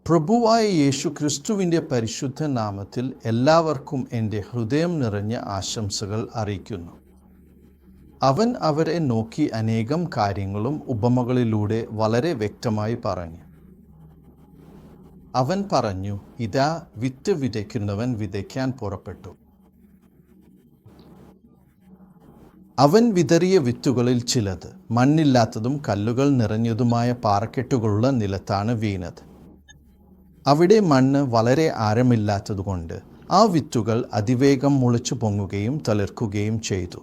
പ്രഭുവായ യേശു ക്രിസ്തുവിൻ്റെ പരിശുദ്ധ നാമത്തിൽ എല്ലാവർക്കും എൻ്റെ ഹൃദയം നിറഞ്ഞ ആശംസകൾ അറിയിക്കുന്നു. അവൻ അവരെ നോക്കി അനേകം കാര്യങ്ങളും ഉപമകളിലൂടെ വളരെ വ്യക്തമായി പറഞ്ഞു. അവൻ പറഞ്ഞു, ഇതാ വിത്ത് വിതയ്ക്കുന്നവൻ വിതയ്ക്കാൻ പുറപ്പെട്ടു. അവൻ വിതറിയ വിത്തുകളിൽ ചിലത് മണ്ണില്ലാത്തതും കല്ലുകൾ നിറഞ്ഞതുമായ പാറക്കെട്ടുകളുള്ള നിലത്താണ് വീണത്. അവിടെ മണ്ണ് വളരെ ആഴമില്ലാത്തതുകൊണ്ട് ആ വിത്തുകൾ അതിവേഗം മുളച്ചു പൊങ്ങുകയും തളിർക്കുകയും ചെയ്തു.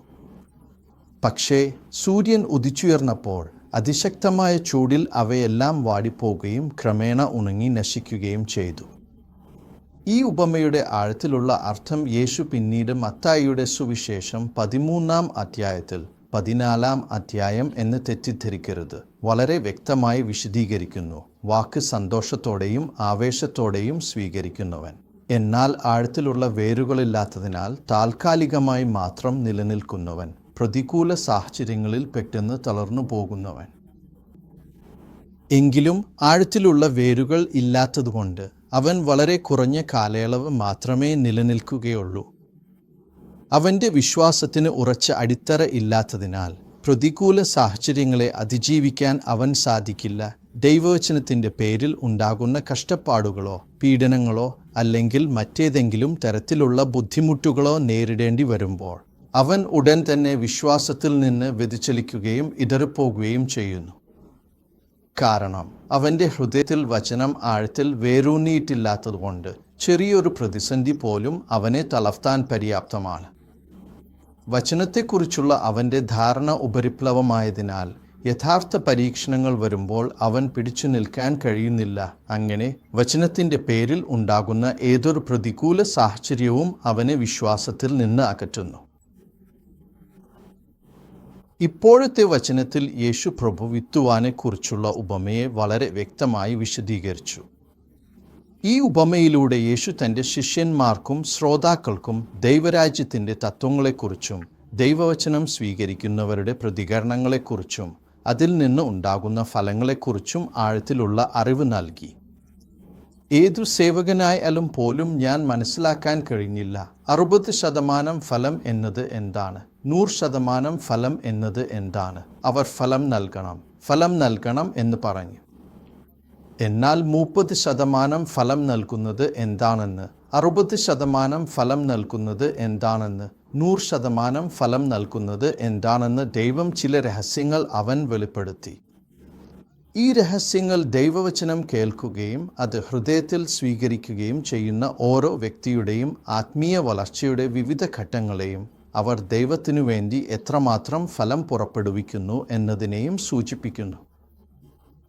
പക്ഷേ സൂര്യൻ ഉദിച്ചുയർന്നപ്പോൾ അതിശക്തമായ ചൂടിൽ അവയെല്ലാം വാടിപ്പോവുകയും ക്രമേണ ഉണങ്ങി നശിക്കുകയും ചെയ്തു. ഈ ഉപമയുടെ ആഴത്തിലുള്ള അർത്ഥം യേശു പിന്നീട് മത്തായിയുടെ സുവിശേഷം 13-ാം അധ്യായത്തിൽ 14-ാം അധ്യായം എന്ന് തെറ്റിദ്ധരിക്കരുത് വളരെ വ്യക്തമായി വിശദീകരിക്കുന്നു. വാക്ക് സന്തോഷത്തോടെയും ആവേശത്തോടെയും സ്വീകരിക്കുന്നവൻ, എന്നാൽ ആഴത്തിലുള്ള വേരുകളില്ലാത്തതിനാൽ താൽക്കാലികമായി മാത്രം നിലനിൽക്കുന്നവൻ, പ്രതികൂല സാഹചര്യങ്ങളിൽ പെട്ടെന്ന് തളർന്നു പോകുന്നവൻ. എങ്കിലും ആഴത്തിലുള്ള വേരുകൾ ഇല്ലാത്തതുകൊണ്ട് അവൻ വളരെ കുറഞ്ഞ കാലയളവ് മാത്രമേ നിലനിൽക്കുകയുള്ളൂ. അവൻ്റെ വിശ്വാസത്തിന് ഉറച്ച അടിത്തറ ഇല്ലാത്തതിനാൽ പ്രതികൂല സാഹചര്യങ്ങളെ അതിജീവിക്കാൻ അവൻ സാധിക്കില്ല. ദൈവവചനത്തിൻ്റെ പേരിൽ ഉണ്ടാകുന്ന കഷ്ടപ്പാടുകളോ പീഡനങ്ങളോ അല്ലെങ്കിൽ മറ്റേതെങ്കിലും തരത്തിലുള്ള ബുദ്ധിമുട്ടുകളോ നേരിടേണ്ടി വരുമ്പോൾ അവൻ ഉടൻ തന്നെ വിശ്വാസത്തിൽ നിന്ന് വ്യതിചലിക്കുകയും ഇടറിപ്പോകുകയും ചെയ്യുന്നു. കാരണം അവൻ്റെ ഹൃദയത്തിൽ വചനം ആഴത്തിൽ വേരൂന്നിയിട്ടില്ലാത്തതുകൊണ്ട് ചെറിയൊരു പ്രതിസന്ധി പോലും അവനെ തളർത്താൻ പര്യാപ്തമാണ്. വചനത്തെക്കുറിച്ചുള്ള അവൻ്റെ ധാരണ ഉപരിപ്ലവമായതിനാൽ യഥാർത്ഥ പരീക്ഷണങ്ങൾ വരുമ്പോൾ അവൻ പിടിച്ചു നിൽക്കാൻ കഴിയുന്നില്ല. അങ്ങനെ വചനത്തിൻ്റെ പേരിൽ ഉണ്ടാകുന്ന ഏതൊരു പ്രതികൂല സാഹചര്യവും അവനെ വിശ്വാസത്തിൽ നിന്ന് അകറ്റുന്നു. ഇപ്പോഴത്തെ വചനത്തിൽ യേശു പ്രഭു വിത്തുവാനെക്കുറിച്ചുള്ള ഉപമയെ വളരെ വ്യക്തമായി വിശദീകരിച്ചു. ഈ ഉപമയിലൂടെ യേശു തൻ്റെ ശിഷ്യന്മാർക്കും ശ്രോതാക്കൾക്കും ദൈവരാജ്യത്തിൻ്റെ തത്വങ്ങളെക്കുറിച്ചും ദൈവവചനം സ്വീകരിക്കുന്നവരുടെ പ്രതികരണങ്ങളെക്കുറിച്ചും അതിൽ നിന്ന് ഉണ്ടാകുന്ന ഫലങ്ങളെക്കുറിച്ചും ആഴത്തിലുള്ള അറിവ് നൽകി. ഏതു സേവകനായാലും പോലും ഞാൻ മനസ്സിലാക്കാൻ കഴിഞ്ഞില്ല 60% ഫലം എന്നത് എന്താണ്, 100% ഫലം എന്നത് എന്താണ്. അവർ ഫലം നൽകണം എന്ന് പറഞ്ഞു. എന്നാൽ 30% ഫലം നൽകുന്നത് എന്താണെന്ന്, 60% ഫലം നൽകുന്നത് എന്താണെന്ന്, 100% ഫലം നൽകുന്നത് എന്താണെന്ന് ദൈവം ചില രഹസ്യങ്ങൾ അവൻ വെളിപ്പെടുത്തി. ഈ രഹസ്യങ്ങൾ ദൈവവചനം കേൾക്കുകയും അത് ഹൃദയത്തിൽ സ്വീകരിക്കുകയും ചെയ്യുന്ന ഓരോ വ്യക്തിയുടെയും ആത്മീയ വളർച്ചയുടെ വിവിധ ഘട്ടങ്ങളെയും അവർ ദൈവത്തിനു വേണ്ടി എത്രമാത്രം ഫലം പുറപ്പെടുവിക്കുന്നു എന്നതിനെയും സൂചിപ്പിക്കുന്നു.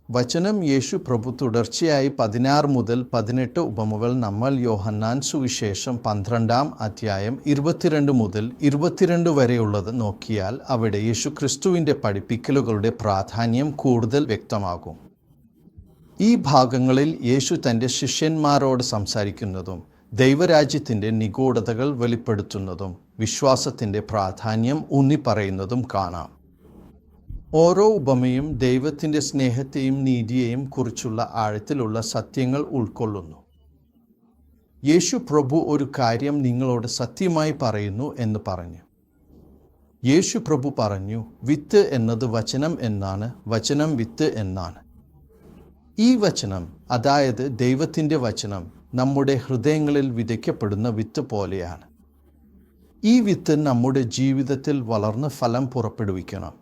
വചനം യേശു പ്രഭു തുടർച്ചയായി 16 മുതൽ 18 ഉപമകൾ നമ്മൾ യോഹന്നാൻ സുവിശേഷം 12-ാം അധ്യായം 22 മുതൽ 22 വരെയുള്ളത് നോക്കിയാൽ അവിടെ യേശു ക്രിസ്തുവിൻ്റെ പഠിപ്പിക്കലുകളുടെ പ്രാധാന്യം കൂടുതൽ വ്യക്തമാകും. ഈ ഭാഗങ്ങളിൽ യേശു തൻ്റെ ശിഷ്യന്മാരോട് സംസാരിക്കുന്നതും ദൈവരാജ്യത്തിൻ്റെ നിഗൂഢതകൾ വെളിപ്പെടുത്തുന്നതും വിശ്വാസത്തിൻ്റെ പ്രാധാന്യം ഊന്നിപ്പറയുന്നതും കാണാം. ഓരോ ഉപമയും ദൈവത്തിൻ്റെ സ്നേഹത്തെയും നീതിയെയും കുറിച്ചുള്ള ആഴത്തിലുള്ള സത്യങ്ങൾ ഉൾക്കൊള്ളുന്നു. യേശു പ്രഭു ഒരു കാര്യം നിങ്ങളോട് സത്യമായി പറയുന്നു എന്ന് പറഞ്ഞു. യേശു പ്രഭു പറഞ്ഞു, വിത്ത് എന്നത് വചനം എന്നാണ്, വചനം വിത്ത് എന്നാണ്. ഈ വചനം, അതായത് ദൈവത്തിൻ്റെ വചനം, നമ്മുടെ ഹൃദയങ്ങളിൽ വിതയ്ക്കപ്പെടുന്ന വിത്ത് പോലെയാണ്. ഈ വിത്ത് നമ്മുടെ ജീവിതത്തിൽ വളർന്ന് ഫലം പുറപ്പെടുവിക്കണം.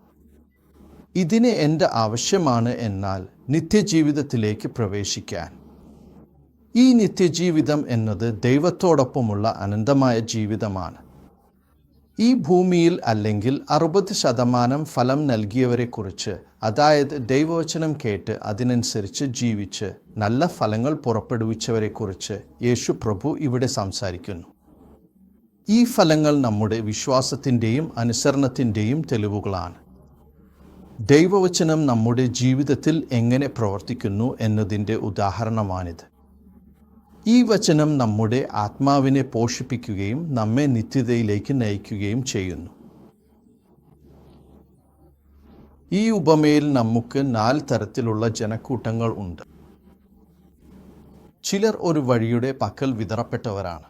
ഇതിന് എൻ്റെ ആവശ്യമാണ് എന്നാൽ നിത്യജീവിതത്തിലേക്ക് പ്രവേശിക്കാൻ. ഈ നിത്യജീവിതം എന്നത് ദൈവത്തോടൊപ്പമുള്ള അനന്തമായ ജീവിതമാണ്. ഈ ഭൂമിയിൽ അല്ലെങ്കിൽ 60% ഫലം നൽകിയവരെക്കുറിച്ച്, അതായത് ദൈവവചനം കേട്ട് അതിനനുസരിച്ച് ജീവിച്ച് നല്ല ഫലങ്ങൾ പുറപ്പെടുവിച്ചവരെക്കുറിച്ച് യേശു പ്രഭു ഇവിടെ സംസാരിക്കുന്നു. ഈ ഫലങ്ങൾ നമ്മുടെ വിശ്വാസത്തിൻ്റെയും അനുസരണത്തിൻ്റെയും തെളിവുകളാണ്. ദൈവവചനം നമ്മുടെ ജീവിതത്തിൽ എങ്ങനെ പ്രവർത്തിക്കുന്നു എന്നതിൻ്റെ ഉദാഹരണമാണിത്. ഈ വചനം നമ്മുടെ ആത്മാവിനെ പോഷിപ്പിക്കുകയും നമ്മെ നിത്യതയിലേക്ക് നയിക്കുകയും ചെയ്യുന്നു. ഈ ഉപമയിൽ നമുക്ക് 4 തരത്തിലുള്ള ജനക്കൂട്ടങ്ങൾ ഉണ്ട്. ചിലർ ഒരു വഴിയുടെ പക്കൽ വിതറപ്പെട്ടവരാണ്.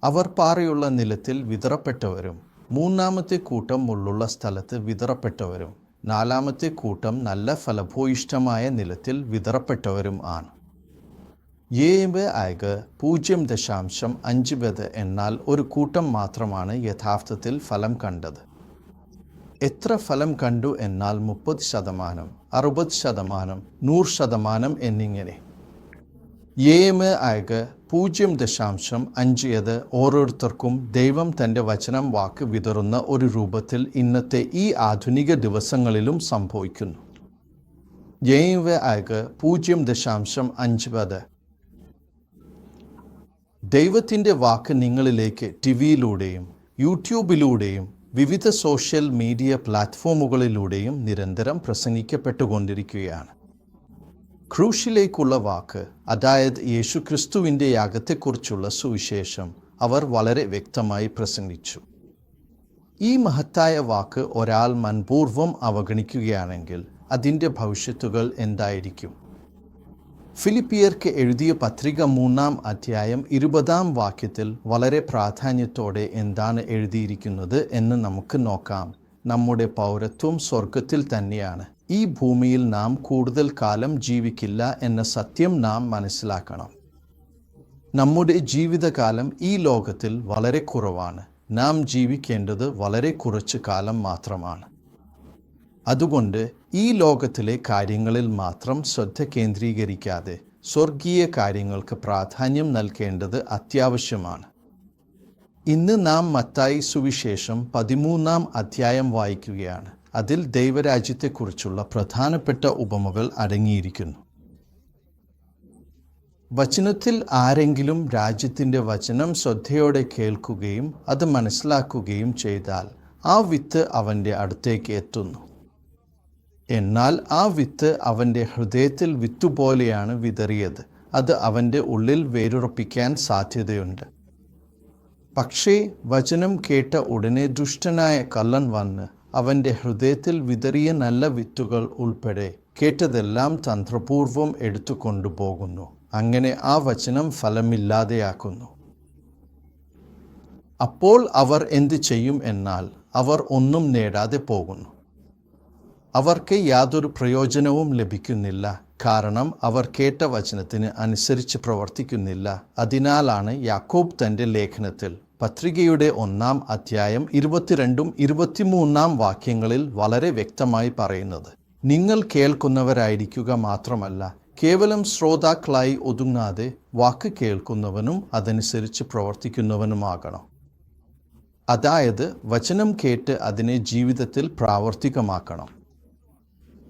അവർ പാറയുള്ള നിലത്തിൽ വിതറപ്പെട്ടവരും, മൂന്നാമത്തെ കൂട്ടം മുള്ളുള്ള സ്ഥലത്ത് വിതറപ്പെട്ടവരും, നാലാമത്തെ കൂട്ടം നല്ല ഫലഭൂയിഷ്ഠമായ നിലത്തിൽ വിതറപ്പെട്ടവരും ആണ്. 0.5 എന്നാൽ ഒരു കൂട്ടം മാത്രമാണ് യഥാർത്ഥത്തിൽ ഫലം കണ്ടത്. എത്ര ഫലം കണ്ടു എന്നാൽ 30%, 60%, 100% എന്നിങ്ങനെ. 0.5 ഓരോരുത്തർക്കും ദൈവം തൻ്റെ വചനം വാക്ക് വിതറുന്ന ഒരു രൂപത്തിൽ ഇന്നത്തെ ഈ ആധുനിക ദിവസങ്ങളിലും സംഭവിക്കുന്നു. 0.50 ദൈവത്തിൻ്റെ വാക്ക് നിങ്ങളിലേക്ക് ടിവിയിലൂടെയും യൂട്യൂബിലൂടെയും വിവിധ സോഷ്യൽ മീഡിയ പ്ലാറ്റ്ഫോമുകളിലൂടെയും നിരന്തരം പ്രസംഗിക്കപ്പെട്ടുകൊണ്ടിരിക്കുകയാണ്. ക്രൂശിലേക്കുള്ള വാക്ക്, അതായത് യേശുക്രിസ്തുവിൻ്റെ യാഗത്തെക്കുറിച്ചുള്ള സുവിശേഷം അവർ വളരെ വ്യക്തമായി പ്രസംഗിച്ചു. ഈ മഹത്തായ വാക്ക് ഒരാൾ മനഃപൂർവ്വം അവഗണിക്കുകയാണെങ്കിൽ അതിൻ്റെ ഭവിഷ്യത്തുകൾ എന്തായിരിക്കും? ഫിലിപ്പിയർക്ക് എഴുതിയ പത്രിക 3-20 വളരെ പ്രാധാന്യത്തോടെ എന്താണ് എഴുതിയിരിക്കുന്നത് എന്ന് നമുക്ക് നോക്കാം. നമ്മുടെ പൗരത്വം സ്വർഗത്തിൽ തന്നെയാണ്. ഈ ഭൂമിയിൽ നാം കൂടുതൽ കാലം ജീവിക്കില്ല എന്ന സത്യം നാം മനസ്സിലാക്കണം. നമ്മുടെ ജീവിതകാലം ഈ ലോകത്തിൽ വളരെ കുറവാണ്. നാം ജീവിക്കേണ്ടത് വളരെ കുറച്ച് കാലം മാത്രമാണ്. അതുകൊണ്ട് ഈ ലോകത്തിലെ കാര്യങ്ങളിൽ മാത്രം ശ്രദ്ധ കേന്ദ്രീകരിക്കാതെ സ്വർഗീയ കാര്യങ്ങൾക്ക് പ്രാധാന്യം നൽകേണ്ടത് അത്യാവശ്യമാണ്. ഇന്ന് നാം മത്തായി സുവിശേഷം 13 വായിക്കുകയാണ്. അതിൽ ദൈവരാജ്യത്തെക്കുറിച്ചുള്ള പ്രധാനപ്പെട്ട ഉപമകൾ അടങ്ങിയിരിക്കുന്നു. വചനത്തിൽ ആരെങ്കിലും രാജ്യത്തിൻ്റെ വചനം ശ്രദ്ധയോടെ കേൾക്കുകയും അത് മനസ്സിലാക്കുകയും ചെയ്താൽ ആ വിത്ത് അവൻ്റെ അടുത്തേക്ക് എത്തുന്നു. എന്നാൽ ആ വിത്ത് അവൻ്റെ ഹൃദയത്തിൽ വിത്തുപോലെയാണ് വിതറിയത്. അത് അവൻ്റെ ഉള്ളിൽ വേരുറപ്പിക്കാൻ സാധ്യതയുണ്ട്. പക്ഷേ വചനം കേട്ട ഉടനെ ദുഷ്ടനായ കള്ളൻ വന്ന് അവൻ്റെ ഹൃദയത്തിൽ വിതറിയ നല്ല വിത്തുകൾ ഉൾപ്പെടെ കേട്ടതെല്ലാം തന്ത്രപൂർവം എടുത്തു കൊണ്ടുപോകുന്നു. അങ്ങനെ ആ വചനം ഫലമില്ലാതെയാക്കുന്നു. അപ്പോൾ അവർ എന്ത് ചെയ്യും എന്നാൽ അവർ ഒന്നും നേടാതെ പോകുന്നു. അവർക്ക് യാതൊരു പ്രയോജനവും ലഭിക്കുന്നില്ല. കാരണം അവർ കേട്ട വചനത്തിന് അനുസരിച്ച് പ്രവർത്തിക്കുന്നില്ല. അതിനാലാണ് യാക്കോബ് തൻ്റെ ലേഖനത്തിൽ പത്രികയുടെ 1 22-23 വളരെ വ്യക്തമായി പറയുന്നത്, നിങ്ങൾ കേൾക്കുന്നവരായിരിക്കുക മാത്രമല്ല, കേവലം ശ്രോതാക്കളായി ഒതുങ്ങാതെ വാക്ക് കേൾക്കുന്നവനും അതനുസരിച്ച് പ്രവർത്തിക്കുന്നവനുമാകണം. അതായത് വചനം കേട്ട് അതിനെ ജീവിതത്തിൽ പ്രാവർത്തികമാക്കണം.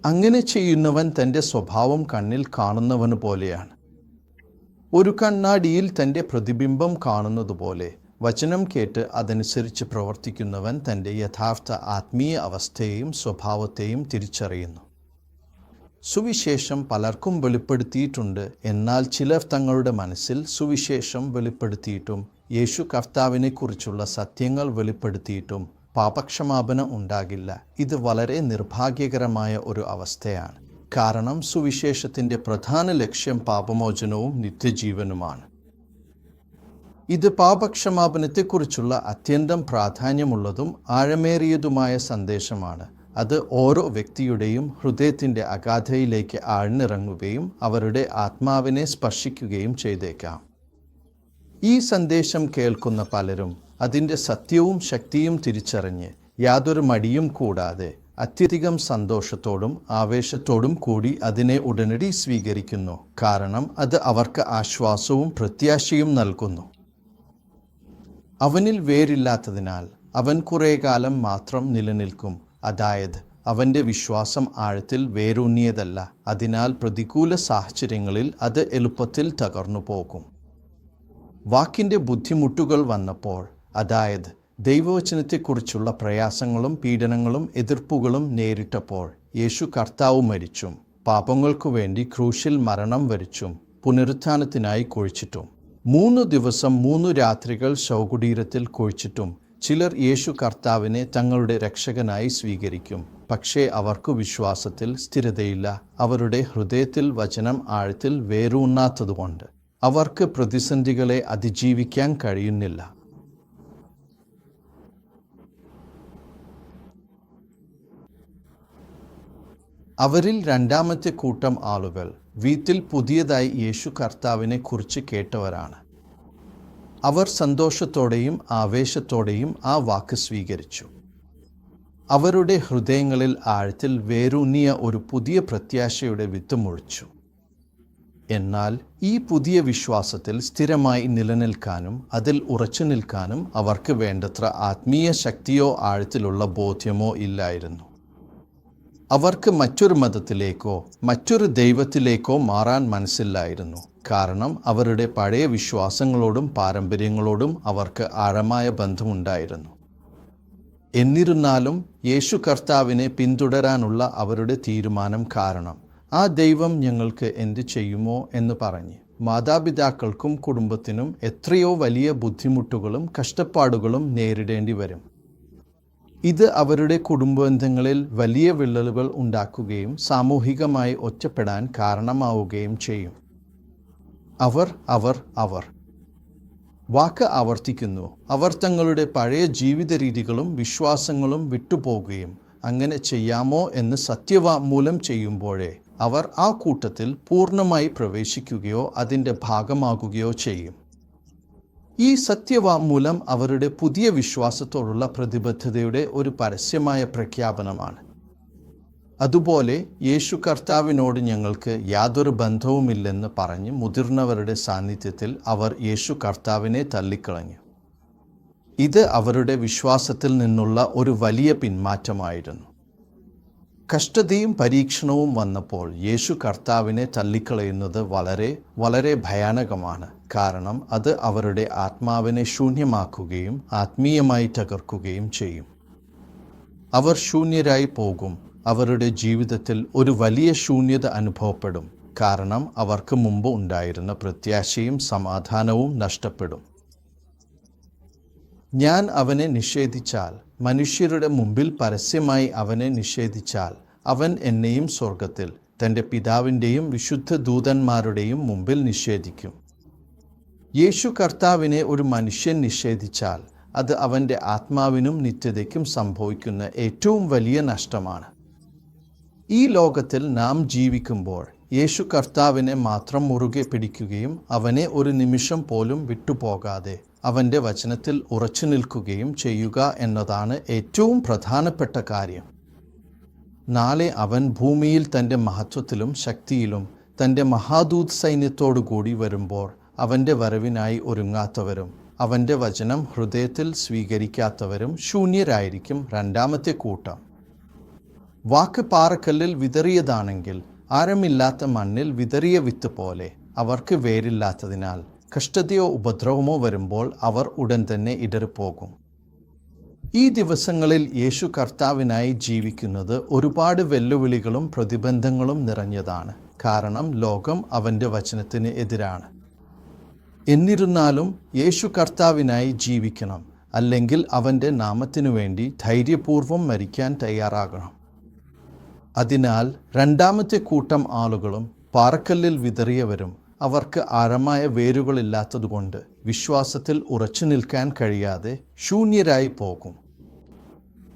അങ്ങനെ ചെയ്യുന്നവൻ തൻ്റെ സ്വഭാവം കണ്ണിൽ കാണുന്നവന് പോലെയാണ്. ഒരു കണ്ണാടിയിൽ തൻ്റെ പ്രതിബിംബം കാണുന്നത് പോലെ വചനം കേട്ട് അതനുസരിച്ച് പ്രവർത്തിക്കുന്നവൻ തൻ്റെ യഥാർത്ഥ ആത്മീയ അവസ്ഥയെയും സ്വഭാവത്തെയും തിരിച്ചറിയുന്നു. സുവിശേഷം പലർക്കും വെളിപ്പെടുത്തിയിട്ടുണ്ട്. എന്നാൽ ചിലർ തങ്ങളുടെ മനസ്സിൽ സുവിശേഷം വെളിപ്പെടുത്തിയിട്ടും യേശു കർത്താവിനെക്കുറിച്ചുള്ള സത്യങ്ങൾ വെളിപ്പെടുത്തിയിട്ടും പാപക്ഷമാപനം ഉണ്ടാകില്ല. ഇത് വളരെ നിർഭാഗ്യകരമായ ഒരു അവസ്ഥയാണ്. കാരണം സുവിശേഷത്തിൻ്റെ പ്രധാന ലക്ഷ്യം പാപമോചനവും നിത്യജീവനുമാണ്. ഇത് പാപക്ഷമാപനത്തെക്കുറിച്ചുള്ള അത്യന്തം പ്രാധാന്യമുള്ളതും ആഴമേറിയതുമായ സന്ദേശമാണ്. അത് ഓരോ വ്യക്തിയുടെയും ഹൃദയത്തിൻ്റെ അഗാധയിലേക്ക് ആഴ്ന്നിറങ്ങുകയും അവരുടെ ആത്മാവിനെ സ്പർശിക്കുകയും ചെയ്തേക്കാം. ഈ സന്ദേശം കേൾക്കുന്ന പലരും അതിൻ്റെ സത്യവും ശക്തിയും തിരിച്ചറിഞ്ഞ് യാതൊരു മടിയും കൂടാതെ അത്യധികം സന്തോഷത്തോടും ആവേശത്തോടും കൂടി അതിനെ ഉടനടി സ്വീകരിക്കുന്നു. കാരണം അത് അവർക്ക് ആശ്വാസവും പ്രത്യാശയും നൽകുന്നു. അവനിൽ വേരില്ലാത്തതിനാൽ അവൻ കുറേ കാലം മാത്രം നിലനിൽക്കും. അതായത് അവൻ്റെ വിശ്വാസം ആഴത്തിൽ വേരൂന്നിയതല്ല. അതിനാൽ പ്രതികൂല സാഹചര്യങ്ങളിൽ അത് എളുപ്പത്തിൽ തകർന്നു പോകും. വാക്കിൻ്റെ ബുദ്ധിമുട്ടുകൾ വന്നപ്പോൾ, അതായത് ദൈവവചനത്തെക്കുറിച്ചുള്ള പ്രയാസങ്ങളും പീഡനങ്ങളും എതിർപ്പുകളും നേരിട്ടപ്പോൾ, യേശു കർത്താവ് മരിച്ചും പാപങ്ങൾക്കു വേണ്ടി ക്രൂശിൽ മരണം വരിച്ചും പുനരുത്ഥാനത്തിനായി കുഴിച്ചിട്ടും 3 ദിവസം 3 രാത്രികൾ ശവകുടീരത്തിൽ കുഴിച്ചിട്ടും ചിലർ യേശു കർത്താവിനെ തങ്ങളുടെ രക്ഷകനായി സ്വീകരിക്കും. പക്ഷേ അവർക്ക് വിശ്വാസത്തിൽ സ്ഥിരതയില്ല. അവരുടെ ഹൃദയത്തിൽ വചനം ആഴത്തിൽ വേരൂന്നാത്തതുകൊണ്ട് അവർക്ക് പ്രതിസന്ധികളെ അതിജീവിക്കാൻ കഴിയുന്നില്ല. അവരിൽ രണ്ടാമത്തെ കൂട്ടം ആളുകൾ വീട്ടിൽ പുതിയതായി യേശു കർത്താവിനെ കുറിച്ച് കേട്ടവരാണ്. അവർ സന്തോഷത്തോടെയും ആവേശത്തോടെയും ആ വാക്ക് സ്വീകരിച്ചു. അവരുടെ ഹൃദയങ്ങളിൽ ആഴത്തിൽ വേരൂന്നിയ ഒരു പുതിയ പ്രത്യാശയുടെ വിത്ത് മുളച്ചു. എന്നാൽ ഈ പുതിയ വിശ്വാസത്തിൽ സ്ഥിരമായി നിലനിൽക്കാനും അതിൽ ഉറച്ചു നിൽക്കാനും അവർക്ക് വേണ്ടത്ര ആത്മീയ ശക്തിയോ ആഴത്തിലുള്ള ബോധ്യമോ ഇല്ലായിരുന്നു. അവർക്ക് മറ്റൊരു മതത്തിലേക്കോ മറ്റൊരു ദൈവത്തിലേക്കോ മാറാൻ മനസ്സില്ലായിരുന്നു. കാരണം അവരുടെ പഴയ വിശ്വാസങ്ങളോടും പാരമ്പര്യങ്ങളോടും അവർക്ക് ആഴമായ ബന്ധമുണ്ടായിരുന്നു. എന്നിരുന്നാലും യേശു കർത്താവിനെ പിന്തുടരാനുള്ള അവരുടെ തീരുമാനം കാരണം ആ ദൈവം ഞങ്ങൾക്ക് എന്ത് ചെയ്യുമോ എന്ന് പറഞ്ഞ് മാതാപിതാക്കൾക്കും കുടുംബത്തിനും എത്രയോ വലിയ ബുദ്ധിമുട്ടുകളും കഷ്ടപ്പാടുകളും നേരിടേണ്ടി വരും. ഇത് അവരുടെ കുടുംബബന്ധങ്ങളിൽ വലിയ വിള്ളലുകൾ ഉണ്ടാക്കുകയും സാമൂഹികമായി ഒറ്റപ്പെടാൻ കാരണമാവുകയും ചെയ്യും. അവർ വാക്ക് ആവർത്തിക്കുന്നു. അവർ തങ്ങളുടെ പഴയ ജീവിത രീതികളും വിശ്വാസങ്ങളും വിട്ടുപോകുകയും അങ്ങനെ ചെയ്യാമോ എന്ന് സത്യവാങ്മൂലം ചെയ്യുമ്പോഴേ അവർ ആ കൂട്ടത്തിൽ പൂർണ്ണമായി പ്രവേശിക്കുകയോ അതിൻ്റെ ഭാഗമാകുകയോ ചെയ്യും. ഈ സത്യവാങ്മൂലം അവരുടെ പുതിയ വിശ്വാസത്തോടുള്ള പ്രതിബദ്ധതയുടെ ഒരു പരസ്യമായ പ്രഖ്യാപനമാണ്. അതുപോലെ യേശു കർത്താവിനോട് ഞങ്ങൾക്ക് യാതൊരു ബന്ധവുമില്ലെന്ന് പറഞ്ഞ് മുതിർന്നവരുടെ സാന്നിധ്യത്തിൽ അവർ യേശു കർത്താവിനെ തള്ളിക്കളഞ്ഞു. ഇത് അവരുടെ വിശ്വാസത്തിൽ നിന്നുള്ള ഒരു വലിയ പിന്മാറ്റമായിരുന്നു. കഷ്ടതയും പരീക്ഷണവും വന്നപ്പോൾ യേശു കർത്താവിനെ തള്ളിക്കളയുന്നത് വളരെ വളരെ ഭയാനകമാണ്. കാരണം അത് അവരുടെ ആത്മാവിനെ ശൂന്യമാക്കുകയും ആത്മീയമായി തകർക്കുകയും ചെയ്യും. അവർ ശൂന്യരായി പോകും. അവരുടെ ജീവിതത്തിൽ ഒരു വലിയ ശൂന്യത അനുഭവപ്പെടും. കാരണം അവർക്ക് മുമ്പ് ഉണ്ടായിരുന്ന പ്രത്യാശയും സമാധാനവും നഷ്ടപ്പെടും. ഞാൻ അവനെ നിഷേധിച്ചാൽ, മനുഷ്യരുടെ മുമ്പിൽ പരസ്യമായി അവനെ നിഷേധിച്ചാൽ, അവൻ എന്നെയും സ്വർഗത്തിൽ തൻ്റെ പിതാവിൻ്റെയും വിശുദ്ധ ദൂതന്മാരുടെയും മുമ്പിൽ നിഷേധിക്കും. യേശു കർത്താവിനെ ഒരു മനുഷ്യൻ നിഷേധിച്ചാൽ അത് അവൻ്റെ ആത്മാവിനും നിത്യതയ്ക്കും സംഭവിക്കുന്ന ഏറ്റവും വലിയ നഷ്ടമാണ്. ഈ ലോകത്തിൽ നാം ജീവിക്കുമ്പോൾ യേശു കർത്താവിനെ മാത്രം മുറുകെ പിടിക്കുകയും അവനെ ഒരു നിമിഷം പോലും വിട്ടുപോകാതെ അവൻ്റെ വചനത്തിൽ ഉറച്ചു നിൽക്കുകയും ചെയ്യുക എന്നതാണ് ഏറ്റവും പ്രധാനപ്പെട്ട കാര്യം. നാളെ അവൻ ഭൂമിയിൽ തൻ്റെ മഹത്വത്തിലും ശക്തിയിലും തൻ്റെ മഹാദൂത് സൈന്യത്തോടു കൂടി വരുമ്പോൾ അവൻ്റെ വരവിനായി ഒരുങ്ങാത്തവരും അവൻ്റെ വചനം ഹൃദയത്തിൽ സ്വീകരിക്കാത്തവരും ശൂന്യരായിരിക്കും രണ്ടാമത്തെ കൂട്ടം. വാക്ക് പാറക്കല്ലിൽ വിതറിയതാണെങ്കിൽ ആഴമില്ലാത്ത മണ്ണിൽ വിതറിയ വിത്ത് പോലെ അവർക്ക് വേരില്ലാത്തതിനാൽ കഷ്ടതയോ ഉപദ്രവമോ വരുമ്പോൾ അവർ ഉടൻ തന്നെ ഇടറിപ്പോകും. ഈ ദിവസങ്ങളിൽ യേശു കർത്താവിനായി ജീവിക്കുന്നത് ഒരുപാട് വെല്ലുവിളികളും പ്രതിബന്ധങ്ങളും നിറഞ്ഞതാണ്. കാരണം ലോകം അവൻ്റെ വചനത്തിന് എതിരാണ്. എന്നിരുന്നാലും യേശു കർത്താവിനായി ജീവിക്കണം, അല്ലെങ്കിൽ അവൻ്റെ നാമത്തിനു വേണ്ടി ധൈര്യപൂർവ്വം മരിക്കാൻ തയ്യാറാകണം. അതിനാൽ രണ്ടാമത്തെ കൂട്ടം ആളുകളും പാറക്കല്ലിൽ വിതറിയവരും അവർക്ക് ആഴമായ വേരുകളില്ലാത്തതുകൊണ്ട് വിശ്വാസത്തിൽ ഉറച്ചു നിൽക്കാൻ കഴിയാതെ ശൂന്യരായി പോകും.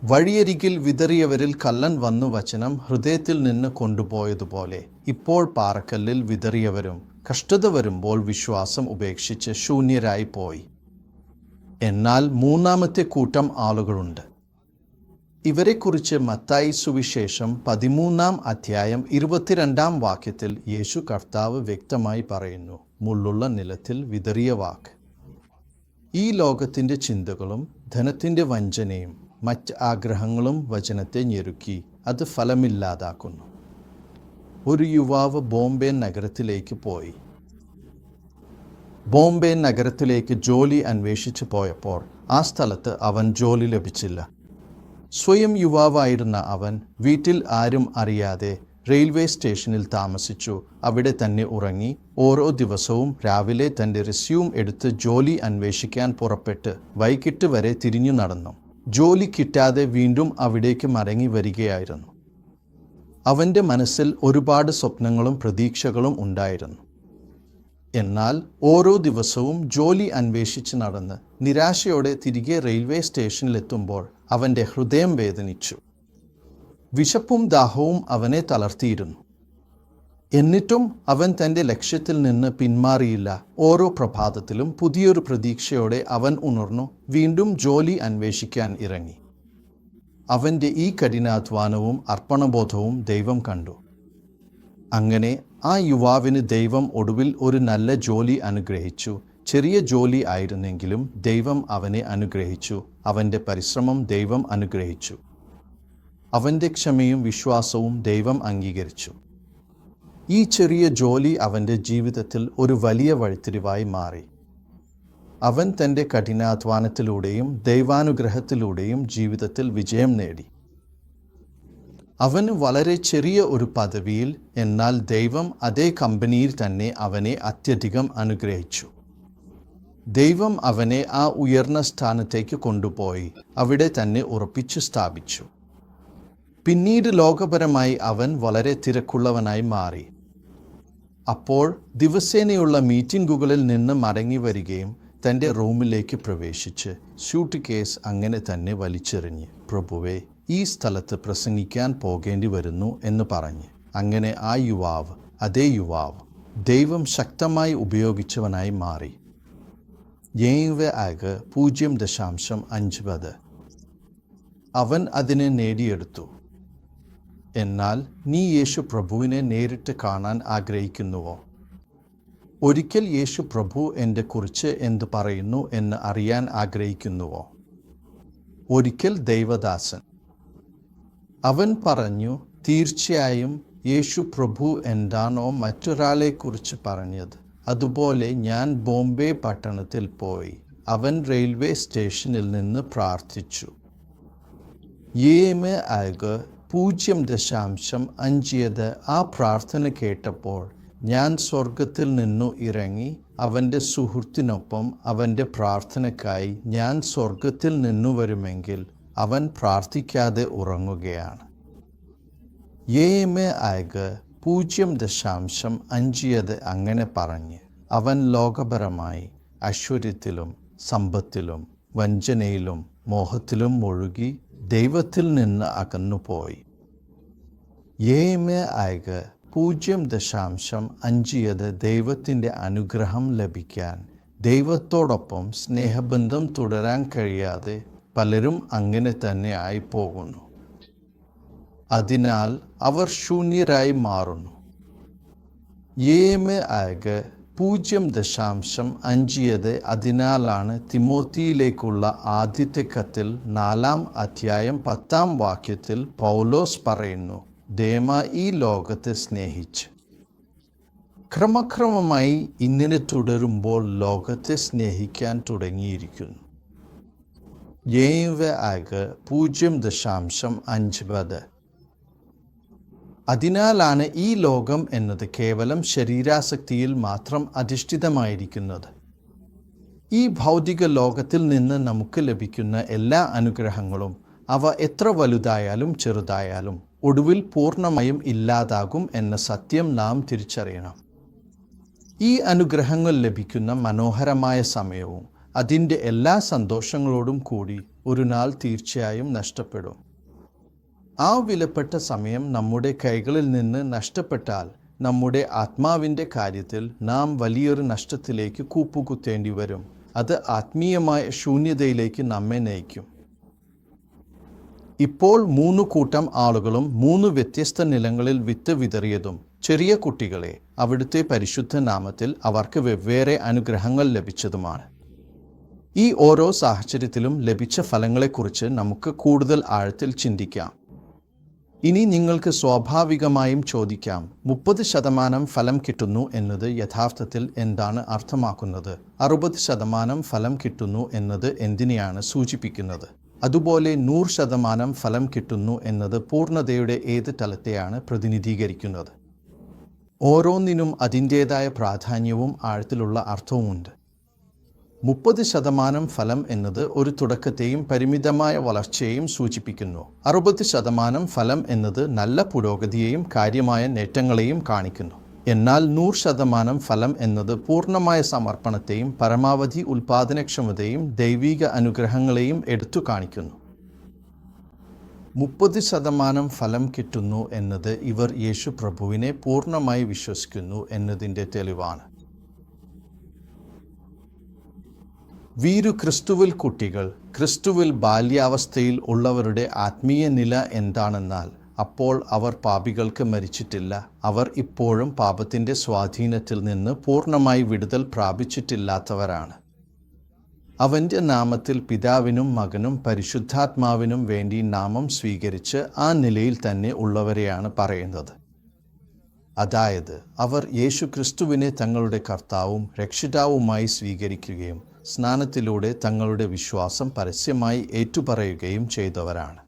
വഴിയരികിൽ വിതറിയവരിൽ കള്ളൻ വന്നു വചനം ഹൃദയത്തിൽ നിന്ന് കൊണ്ടുപോയതുപോലെ ഇപ്പോൾ പാറക്കല്ലിൽ വിതറിയവരും കഷ്ടത വരുമ്പോൾ വിശ്വാസം ഉപേക്ഷിച്ച് ശൂന്യരായി പോയി. എന്നാൽ മൂന്നാമത്തെ കൂട്ടം ആളുകളുണ്ട്. ഇവരെക്കുറിച്ച് മത്തായി സുവിശേഷം 13-ാം അധ്യായം 22-ാം വാക്യത്തിൽ യേശു കർത്താവ് വ്യക്തമായി പറയുന്നു, മുള്ളുള്ള നിലത്തിൽ വിതറിയ വാക്ക്. ഈ ലോകത്തിൻ്റെ ചിന്തകളും ധനത്തിൻ്റെ വഞ്ചനയും മറ്റ് ആഗ്രഹങ്ങളും വചനത്തെ ഞെരുക്കി അത് ഫലമില്ലാതാക്കുന്നു. ഒരു യുവാവ് ബോംബെ നഗരത്തിലേക്ക് പോയി. ബോംബെ നഗരത്തിലേക്ക് ജോലി അന്വേഷിച്ച് പോയപ്പോൾ ആ സ്ഥലത്ത് അവൻ ജോലി ലഭിച്ചില്ല. സ്വയം യുവാവായിരുന്ന അവൻ വീട്ടിൽ ആരും അറിയാതെ റെയിൽവേ സ്റ്റേഷനിൽ താമസിച്ചു. അവിടെ തന്നെ ഉറങ്ങി. ഓരോ ദിവസവും രാവിലെ തൻ്റെ റെസ്യൂം എടുത്ത് ജോലി അന്വേഷിക്കാൻ പുറപ്പെട്ട് വൈകിട്ട് വരെ തിരിഞ്ഞു നടന്നു. ജോലി കിട്ടാതെ വീണ്ടും അവിടേക്ക് മടങ്ങി വരികയായിരുന്നു. അവൻ്റെ മനസ്സിൽ ഒരുപാട് സ്വപ്നങ്ങളും പ്രതീക്ഷകളും ഉണ്ടായിരുന്നു. എന്നാൽ ഓരോ ദിവസവും ജോലി അന്വേഷിച്ച് നടന്ന് നിരാശയോടെ തിരികെ റെയിൽവേ സ്റ്റേഷനിലെത്തുമ്പോൾ അവൻ്റെ ഹൃദയം വേദനിച്ചു. വിശപ്പും ദാഹവും അവനെ തളർത്തിയിരുന്നു. എന്നിട്ടും അവൻ തൻ്റെ ലക്ഷ്യത്തിൽ നിന്ന് പിന്മാറിയില്ല. ഓരോ പ്രഭാതത്തിലും പുതിയൊരു പ്രതീക്ഷയോടെ അവൻ ഉണർന്നു വീണ്ടും ജോലി അന്വേഷിക്കാൻ ഇറങ്ങി. അവൻ്റെ ഈ കഠിനാധ്വാനവും അർപ്പണബോധവും ദൈവം കണ്ടു. അങ്ങനെ ആ യുവാവിന് ദൈവം ഒടുവിൽ ഒരു നല്ല ജോലി അനുഗ്രഹിച്ചു. ചെറിയ ജോലി ആയിരുന്നെങ്കിലും ദൈവം അവനെ അനുഗ്രഹിച്ചു. അവൻ്റെ പരിശ്രമം ദൈവം അനുഗ്രഹിച്ചു. അവൻ്റെ ക്ഷമയും വിശ്വാസവും ദൈവം അംഗീകരിച്ചു. ഈ ചെറിയ ജോലി അവൻ്റെ ജീവിതത്തിൽ ഒരു വലിയ വഴിത്തിരിവായി മാറി. അവൻ തൻ്റെ കഠിനാധ്വാനത്തിലൂടെയും ദൈവാനുഗ്രഹത്തിലൂടെയും ജീവിതത്തിൽ വിജയം നേടി. അവന് വളരെ ചെറിയ ഒരു പദവിയിൽ, എന്നാൽ ദൈവം അതേ കമ്പനിയിൽ തന്നെ അവനെ അത്യധികം അനുഗ്രഹിച്ചു. ദൈവം അവനെ ആ ഉയർന്ന സ്ഥാനത്തേക്ക് കൊണ്ടുപോയി അവിടെ തന്നെ ഉറപ്പിച്ചു സ്ഥാപിച്ചു. പിന്നീട് ലോകപരമായി അവൻ വളരെ തിരക്കുള്ളവനായി മാറി. അപ്പോൾ ദിവസേനയുള്ള മീറ്റിംഗുകളിൽ നിന്ന് മടങ്ങി വരികയും തൻ്റെ റൂമിലേക്ക് പ്രവേശിച്ച് സ്യൂട്ട് കേസ് അങ്ങനെ തന്നെ വലിച്ചെറിഞ്ഞ്, പ്രഭുവേ, ഈ സ്ഥലത്ത് പ്രസംഗിക്കാൻ പോകേണ്ടി വരുന്നു എന്ന് പറഞ്ഞ് അങ്ങനെ ആ യുവാവ്, അതേ യുവാവ്, ദൈവം ശക്തമായി ഉപയോഗിച്ചവനായി മാറി. 0.50 അവൻ അതിനെ നേടിയെടുത്തു. എന്നാൽ നീ യേശു പ്രഭുവിനെ നേരിട്ട് കാണാൻ ആഗ്രഹിക്കുന്നുവോ? ഒരിക്കൽ യേശു പ്രഭു എൻ്റെ കുറിച്ച് എന്ത് പറയുന്നു എന്ന് അറിയാൻ ആഗ്രഹിക്കുന്നുവോ? ഒരിക്കൽ ദൈവദാസൻ അവൻ പറഞ്ഞു, തീർച്ചയായും യേശു പ്രഭു എന്താണോ മറ്റൊരാളെക്കുറിച്ച് പറഞ്ഞത് അതുപോലെ ഞാൻ ബോംബെ പട്ടണത്തിൽ പോയി. അവൻ റെയിൽവേ സ്റ്റേഷനിൽ നിന്ന് പ്രാർത്ഥിച്ചു. 0.50 ആ പ്രാർത്ഥന കേട്ടപ്പോൾ ഞാൻ സ്വർഗത്തിൽ നിന്നു ഇറങ്ങി അവൻ്റെ സുഹൃത്തിനൊപ്പം അവൻ്റെ പ്രാർത്ഥനയ്ക്കായി ഞാൻ സ്വർഗത്തിൽ നിന്നു വരുമെങ്കിൽ അവൻ പ്രാർത്ഥിക്കാതെ ഉറങ്ങുകയാണ്. 0.50 അങ്ങനെ പറഞ്ഞ് അവൻ ലോകപരമായി ഐശ്വര്യത്തിലും സമ്പത്തിലും വഞ്ചനയിലും മോഹത്തിലും മുഴുകി ദൈവത്തിൽ നിന്ന് അകന്നുപോയി. 0.50 ദൈവത്തിൻ്റെ അനുഗ്രഹം ലഭിക്കാൻ ദൈവത്തോടൊപ്പം സ്നേഹബന്ധം തുടരാൻ കഴിയാതെ പലരും അങ്ങനെ തന്നെ ആയി പോകുന്നു. അതിനാൽ അവർ ശൂന്യരായി മാറുന്നു. 0.50 അതിനാലാണ് തിമോത്തിയിലേക്കുള്ള ആദ്യത്തെ കത്തിൽ 4-ാം അധ്യായം 10-ാം വാക്യത്തിൽ പൗലോസ് പറയുന്നു, ദേമ ഈ ലോകത്തെ സ്നേഹിച്ച്. ക്രമക്രമമായി ഇങ്ങനെ തുടരുമ്പോൾ ലോകത്തെ സ്നേഹിക്കാൻ തുടങ്ങിയിരിക്കുന്നു. 0.50 അതിനാലാണ് ഈ ലോകം എന്നത് കേവലം ശരീരാസക്തിയിൽ മാത്രം അധിഷ്ഠിതമായിരിക്കുന്നത്. ഈ ഭൗതിക ലോകത്തിൽ നിന്ന് നമുക്ക് ലഭിക്കുന്ന എല്ലാ അനുഗ്രഹങ്ങളും അവ എത്ര വലുതായാലും ചെറുതായാലും ഒടുവിൽ പൂർണ്ണമായും ഇല്ലാതാകും എന്ന സത്യം നാം തിരിച്ചറിയണം. ഈ അനുഗ്രഹങ്ങൾ ലഭിക്കുന്ന മനോഹരമായ സമയവും അതിൻ്റെ എല്ലാ സന്തോഷങ്ങളോടും കൂടി ഒരു നാൾ തീർച്ചയായും നഷ്ടപ്പെടും. ആ വിലപ്പെട്ട സമയം നമ്മുടെ കൈകളിൽ നിന്ന് നഷ്ടപ്പെട്ടാൽ നമ്മുടെ ആത്മാവിൻ്റെ കാര്യത്തിൽ നാം വലിയൊരു നഷ്ടത്തിലേക്ക് കൂപ്പുകുത്തേണ്ടി വരും. അത് ആത്മീയമായ ശൂന്യതയിലേക്ക് നമ്മെ നയിക്കും. ഇപ്പോൾ 3 കൂട്ടം ആളുകളും 3 വ്യത്യസ്ത നിലങ്ങളിൽ വിത്ത് വിതറിയതും ചെറിയ കുട്ടികളെ അവിടുത്തെ പരിശുദ്ധ നാമത്തിൽ അവർക്ക് വെവ്വേറെ അനുഗ്രഹങ്ങൾ ലഭിച്ചതുമാണ്. ഈ ഓരോ സാഹചര്യത്തിലും ലഭിച്ച ഫലങ്ങളെക്കുറിച്ച് നമുക്ക് കൂടുതൽ ആഴത്തിൽ ചിന്തിക്കാം. ഇനി നിങ്ങൾക്ക് സ്വാഭാവികമായും ചോദിക്കാം, 30% ഫലം കിട്ടുന്നു എന്നത് യഥാർത്ഥത്തിൽ എന്താണ് അർത്ഥമാക്കുന്നത്? 60% ഫലം കിട്ടുന്നു എന്നത് എന്തിനെയാണ് സൂചിപ്പിക്കുന്നത്? അതുപോലെ 100% ഫലം കിട്ടുന്നു എന്നത് പൂർണ്ണതയുടെ ഏത് തലത്തെയാണ് പ്രതിനിധീകരിക്കുന്നത്? ഓരോന്നിനും അതിൻ്റേതായ പ്രാധാന്യവും ആഴത്തിലുള്ള അർത്ഥവുമുണ്ട്. 30% ഫലം എന്നത് ഒരു തുടക്കത്തെയും പരിമിതമായ വളർച്ചയെയും സൂചിപ്പിക്കുന്നു. 60% ഫലം എന്നത് നല്ല പുരോഗതിയെയും കാര്യമായ നേട്ടങ്ങളെയും കാണിക്കുന്നു. എന്നാൽ 100% ഫലം എന്നത് പൂർണ്ണമായ സമർപ്പണത്തെയും പരമാവധി ഉൽപാദനക്ഷമതയും ദൈവിക അനുഗ്രഹങ്ങളെയും എടുത്തു കാണിക്കുന്നു. 30% ഫലം കിട്ടുന്നു എന്നത് ഇവർ യേശു പ്രഭുവിനെ പൂർണ്ണമായി വിശ്വസിക്കുന്നു എന്നതിൻ്റെ തെളിവാണ്. വീരു ക്രിസ്തുവിൽ കുട്ടികൾ, ക്രിസ്തുവിൽ ബാല്യാവസ്ഥയിൽ ഉള്ളവരുടെ ആത്മീയ നില എന്താണെന്നാൽ അപ്പോൾ അവർ പാപികൾക്ക് മരിച്ചിട്ടില്ല. അവർ ഇപ്പോഴും പാപത്തിൻ്റെ സ്വാധീനത്തിൽ നിന്ന് പൂർണ്ണമായി വിടുതൽ പ്രാപിച്ചിട്ടില്ലാത്തവരാണ്. അവൻ്റെ നാമത്തിൽ പിതാവിനും മകനും പരിശുദ്ധാത്മാവിനും വേണ്ടി നാമം സ്വീകരിച്ച് ആ നിലയിൽ തന്നെ ഉള്ളവരെയാണ് പറയുന്നത്. അതായത് അവർ യേശു ക്രിസ്തുവിനെ തങ്ങളുടെ കർത്താവും രക്ഷിതാവുമായി സ്വീകരിക്കുകയും സ്നാനത്തിലൂടെ തങ്ങളുടെ വിശ്വാസം പരസ്യമായി ഏറ്റുപറയുകയും ചെയ്തവരാണ്.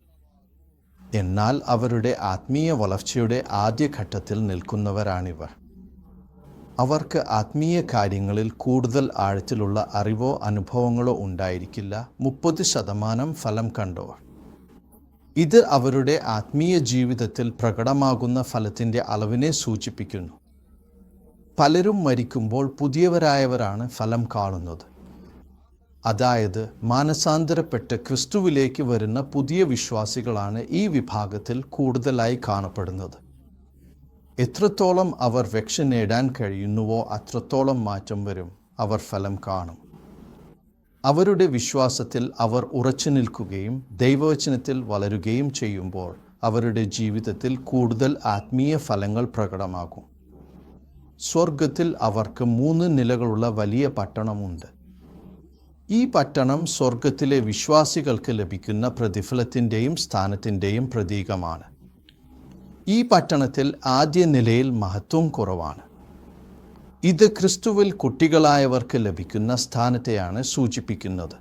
എന്നാൽ അവരുടെ ആത്മീയ വളർച്ചയുടെ ആദ്യഘട്ടത്തിൽ നിൽക്കുന്നവരാണിവർ. അവർക്ക് ആത്മീയ കാര്യങ്ങളിൽ കൂടുതൽ ആഴത്തിലുള്ള അറിവോ അനുഭവങ്ങളോ ഉണ്ടായിരിക്കില്ല. 30% ഫലം കണ്ടവർ. ഇത് അവരുടെ ആത്മീയ ജീവിതത്തിൽ പ്രകടമാകുന്ന ഫലത്തിൻ്റെ അളവിനെ സൂചിപ്പിക്കുന്നു. പലരും മരിക്കുമ്പോൾ പുതിയവരായവരാണ് ഫലം കാണുന്നത്. അതായത് മാനസാന്തരപ്പെട്ട് ക്രിസ്തുവിലേക്ക് വരുന്ന പുതിയ വിശ്വാസികളാണ് ഈ വിഭാഗത്തിൽ കൂടുതലായി കാണപ്പെടുന്നത്. എത്രത്തോളം അവർ രക്ഷ നേടാൻ കഴിയുന്നുവോ അത്രത്തോളം മാറ്റം വരും. അവർ ഫലം കാണും. അവരുടെ വിശ്വാസത്തിൽ അവർ ഉറച്ചു നിൽക്കുകയും ദൈവവചനത്തിൽ വളരുകയും ചെയ്യുമ്പോൾ അവരുടെ ജീവിതത്തിൽ കൂടുതൽ ആത്മീയ ഫലങ്ങൾ പ്രകടമാകും. സ്വർഗത്തിൽ അവർക്ക് 3 നിലകളുള്ള വലിയ പട്ടണമുണ്ട്. ഈ പട്ടണം സ്വർഗത്തിലെ വിശ്വാസികൾക്ക് ലഭിക്കുന്ന പ്രതിഫലത്തിൻ്റെയും സ്ഥാനത്തിൻ്റെയും പ്രതീകമാണ്. ഈ പട്ടണത്തിൽ ആദ്യ നിലയിൽ മഹത്വം കുറവാണ്. ഇത് ക്രിസ്തുവിൽ കുട്ടികളായവർക്ക് ലഭിക്കുന്ന സ്ഥാനത്തെയാണ് സൂചിപ്പിക്കുന്നത്.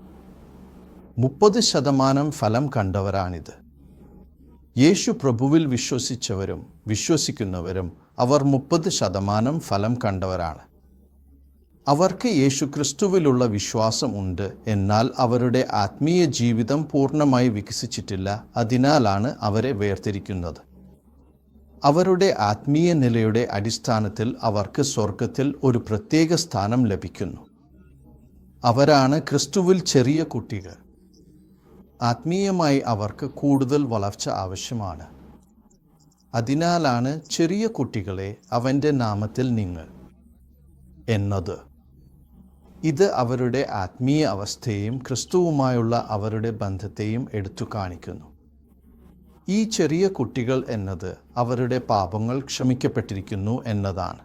30% ഫലം കണ്ടവരാണിത്. യേശു പ്രഭുവിൽ വിശ്വസിച്ചവരും വിശ്വസിക്കുന്നവരും അവർ 30% ഫലം കണ്ടവരാണ്. അവർക്ക് യേശു ക്രിസ്തുവിലുള്ള വിശ്വാസം ഉണ്ട്, എന്നാൽ അവരുടെ ആത്മീയ ജീവിതം പൂർണ്ണമായി വികസിച്ചിട്ടില്ല. അതിനാലാണ് അവരെ വേർതിരിക്കുന്നത്. അവരുടെ ആത്മീയ നിലയുടെ അടിസ്ഥാനത്തിൽ അവർക്ക് സ്വർഗത്തിൽ ഒരു പ്രത്യേക സ്ഥാനം ലഭിക്കുന്നു. അവരാണ് ക്രിസ്തുവിൽ ചെറിയ കുട്ടികൾ. ആത്മീയമായി അവർക്ക് കൂടുതൽ വളർച്ച ആവശ്യമാണ്. അതിനാലാണ് ചെറിയ കുട്ടികളെ അവൻ്റെ നാമത്തിൽ നിങ്ങൾ എന്നത്. ഇത് അവരുടെ ആത്മീയ അവസ്ഥയെയും ക്രിസ്തുവുമായുള്ള അവരുടെ ബന്ധത്തെയും എടുത്തു കാണിക്കുന്നു. ഈ ചെറിയ കുട്ടികൾ എന്നത് അവരുടെ പാപങ്ങൾ ക്ഷമിക്കപ്പെട്ടിരിക്കുന്നു എന്നതാണ്.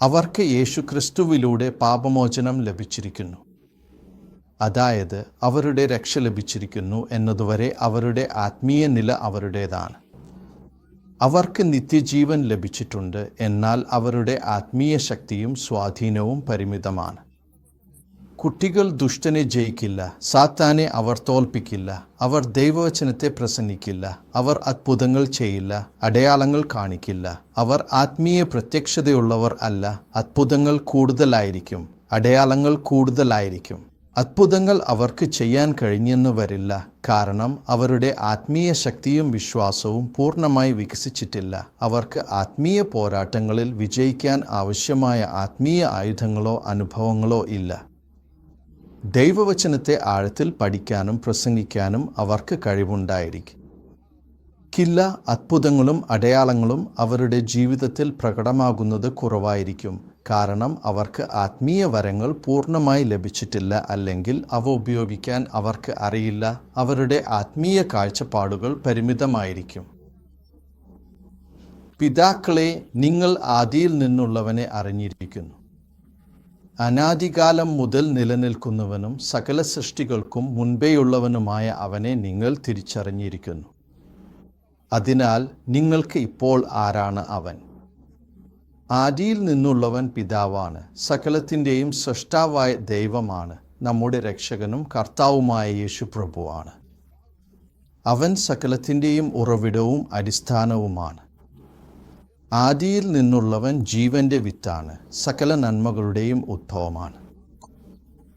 അവർക്ക് യേശു ക്രിസ്തുവിലൂടെ പാപമോചനം ലഭിച്ചിരിക്കുന്നു. അതായത് അവരുടെ രക്ഷ ലഭിച്ചിരിക്കുന്നു എന്നതുവരെ അവരുടെ ആത്മീയ നില അവരുടേതാണ്. അവർക്ക് നിത്യജീവൻ ലഭിച്ചിട്ടുണ്ട്, എന്നാൽ അവരുടെ ആത്മീയ ശക്തിയും സ്വാധീനവും പരിമിതമാണ്. കുട്ടികൾ ദുഷ്ടനെ ജയിക്കില്ല. സാത്താനെ അവർ തോൽപ്പിക്കില്ല. അവർ ദൈവവചനത്തെ പ്രസംഗിക്കില്ല. അവർ അത്ഭുതങ്ങൾ ചെയ്യില്ല. അടയാളങ്ങൾ കാണിക്കില്ല. അവർ ആത്മീയ പ്രത്യക്ഷതയുള്ളവർ അല്ല. അത്ഭുതങ്ങൾ കൂടുതലായിരിക്കും. അടയാളങ്ങൾ കൂടുതലായിരിക്കും. അത്ഭുതങ്ങൾ അവർക്ക് ചെയ്യാൻ കഴിഞ്ഞെന്ന് വരില്ല. കാരണം അവരുടെ ആത്മീയ ശക്തിയും വിശ്വാസവും പൂർണ്ണമായി വികസിച്ചിട്ടില്ല. അവർക്ക് ആത്മീയ പോരാട്ടങ്ങളിൽ വിജയിക്കാൻ ആവശ്യമായ ആത്മീയ ആയുധങ്ങളോ അനുഭവങ്ങളോ ഇല്ല. ദൈവവചനത്തെ ആഴത്തിൽ പഠിക്കാനും പ്രസംഗിക്കാനും അവർക്ക് കഴിവുണ്ടായിരിക്കും. അത്ഭുതങ്ങളും അടയാളങ്ങളും അവരുടെ ജീവിതത്തിൽ പ്രകടമാകുന്നത് കുറവായിരിക്കും. കാരണം അവർക്ക് ആത്മീയ വരങ്ങൾ പൂർണ്ണമായി ലഭിച്ചിട്ടില്ല, അല്ലെങ്കിൽ അവ ഉപയോഗിക്കാൻ അവർക്ക് അറിയില്ല. അവരുടെ ആത്മീയ കാഴ്ചപ്പാടുകൾ പരിമിതമായിരിക്കും. പിതാക്കളെ, നിങ്ങൾ ആദിയിൽ നിന്നുള്ളവനെ അറിഞ്ഞിരിക്കുന്നു. അനാദികാലം മുതൽ നിലനിൽക്കുന്നവനും സകല സൃഷ്ടികൾക്കും മുൻപേയുള്ളവനുമായ അവനെ നിങ്ങൾ തിരിച്ചറിഞ്ഞിരിക്കുന്നു. അതിനാൽ നിങ്ങൾക്ക് ഇപ്പോൾ ആരാണ് അവൻ? ആദിയിൽ നിന്നുള്ളവൻ പിതാവാണ്. സകലത്തിൻ്റെയും സൃഷ്ടാവായ ദൈവമാണ്. നമ്മുടെ രക്ഷകനും കർത്താവുമായ യേശു പ്രഭുവാണ്. അവൻ സകലത്തിൻ്റെയും ഉറവിടവും അടിസ്ഥാനവുമാണ്. ആദിയിൽ നിന്നുള്ളവൻ ജീവൻ്റെ വിത്താണ്. സകല നന്മകളുടെയും ഉദ്ഭവമാണ്.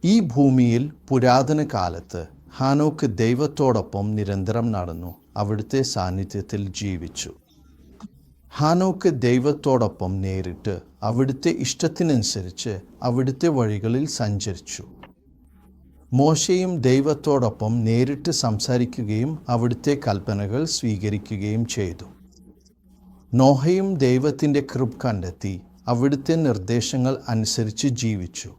ഈ ഭൂമിയിൽ പുരാതന കാലത്ത് ഹാനോക്ക് ദൈവത്തോടൊപ്പം നിരന്തരം നടന്നു, അവിടുത്തെ സാന്നിധ്യത്തിൽ ജീവിച്ചു. ഹാനോക്ക് ദൈവത്തോടൊപ്പം നേരിട്ട് അവിടുത്തെ ഇഷ്ടത്തിനനുസരിച്ച് അവിടുത്തെ വഴികളിൽ സഞ്ചരിച്ചു. മോശയും ദൈവത്തോടൊപ്പം നേരിട്ട് സംസാരിക്കുകയും അവിടുത്തെ കൽപ്പനകൾ സ്വീകരിക്കുകയും ചെയ്തു. നോഹയും ദൈവത്തിൻ്റെ കൃപ കണ്ടെത്തി അവിടുത്തെ നിർദ്ദേശങ്ങൾ അനുസരിച്ച് ജീവിച്ചു.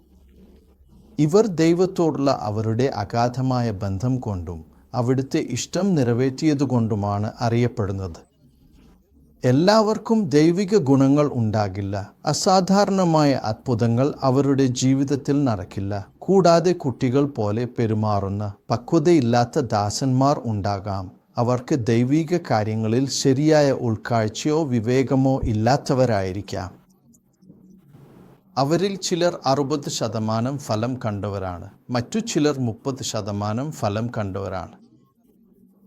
ഇവർ ദൈവത്തോടുള്ള അവരുടെ അഗാധമായ ബന്ധം കൊണ്ടും അവിടുത്തെ ഇഷ്ടം നിറവേറ്റിയതുകൊണ്ടുമാണ് അറിയപ്പെടുന്നത്. എല്ലാവർക്കും ദൈവിക ഗുണങ്ങൾ ഉണ്ടാകില്ല. അസാധാരണമായ അത്ഭുതങ്ങൾ അവരുടെ ജീവിതത്തിൽ നടക്കില്ല. കൂടാതെ കുട്ടികൾ പോലെ പെരുമാറുന്ന പക്വതയില്ലാത്ത ദാസന്മാർ ഉണ്ടാകാം. അവർക്ക് ദൈവിക കാര്യങ്ങളിൽ ശരിയായ ഉൾക്കാഴ്ചയോ വിവേകമോ ഇല്ലാത്തവരായിരിക്കാം. അവരിൽ ചിലർ 60% ഫലം കണ്ടവരാണ്, മറ്റു ചിലർ 30% ഫലം കണ്ടവരാണ്.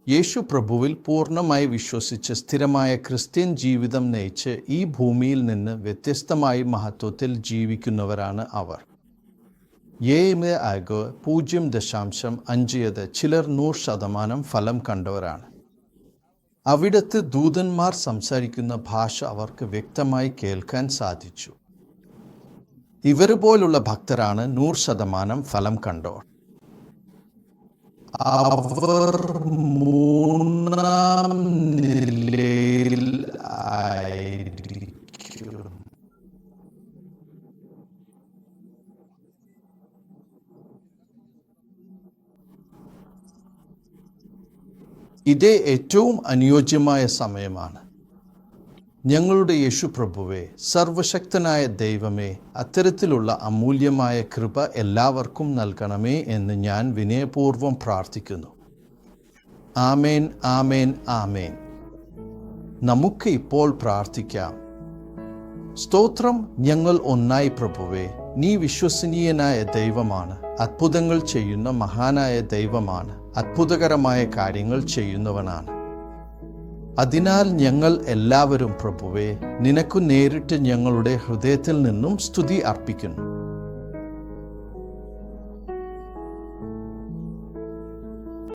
യേശു പ്രഭുവിൽ പൂർണ്ണമായി വിശ്വസിച്ച് സ്ഥിരമായ ക്രിസ്ത്യൻ ജീവിതം നയിച്ച് ഈ ഭൂമിയിൽ നിന്ന് വ്യത്യസ്തമായി മഹത്വത്തിൽ ജീവിക്കുന്നവരാണ് അവർ. 0.5 ചിലർ 100% ഫലം കണ്ടവരാണ്. അവിടത്ത് ദൂതന്മാർ സംസാരിക്കുന്ന ഭാഷ അവർക്ക് വ്യക്തമായി കേൾക്കാൻ സാധിച്ചു. ഇവരുപോലുള്ള ഭക്തരാണ് 100% ഫലം കണ്ടവർ. അവർ 3-ാം നിലയിൽ ആയിരിക്കും. ഇത് ഏറ്റവും അനുയോജ്യമായ സമയമാണ്. ഞങ്ങളുടെ യേശു പ്രഭുവേ, സർവശക്തനായ ദൈവമേ, അത്തരത്തിലുള്ള അമൂല്യമായ കൃപ എല്ലാവർക്കും നൽകണമേ എന്ന് ഞാൻ വിനയപൂർവ്വം പ്രാർത്ഥിക്കുന്നു. ആമേൻ, ആമേൻ, ആമേൻ. നമുക്ക് ഇപ്പോൾ പ്രാർത്ഥിക്കാം. സ്തോത്രം, ഞങ്ങൾ ഒന്നായി പ്രഭുവേ. നീ വിശ്വസനീയനായ ദൈവമാണ്, അത്ഭുതങ്ങൾ ചെയ്യുന്ന മഹാനായ ദൈവമാണ്, അത്ഭുതകരമായ കാര്യങ്ങൾ ചെയ്യുന്നവനാണ്. അതിനാൽ ഞങ്ങൾ എല്ലാവരും പ്രഭുവേ നിനക്കു നേരിട്ട് ഞങ്ങളുടെ ഹൃദയത്തിൽ നിന്നും സ്തുതി അർപ്പിക്കുന്നു.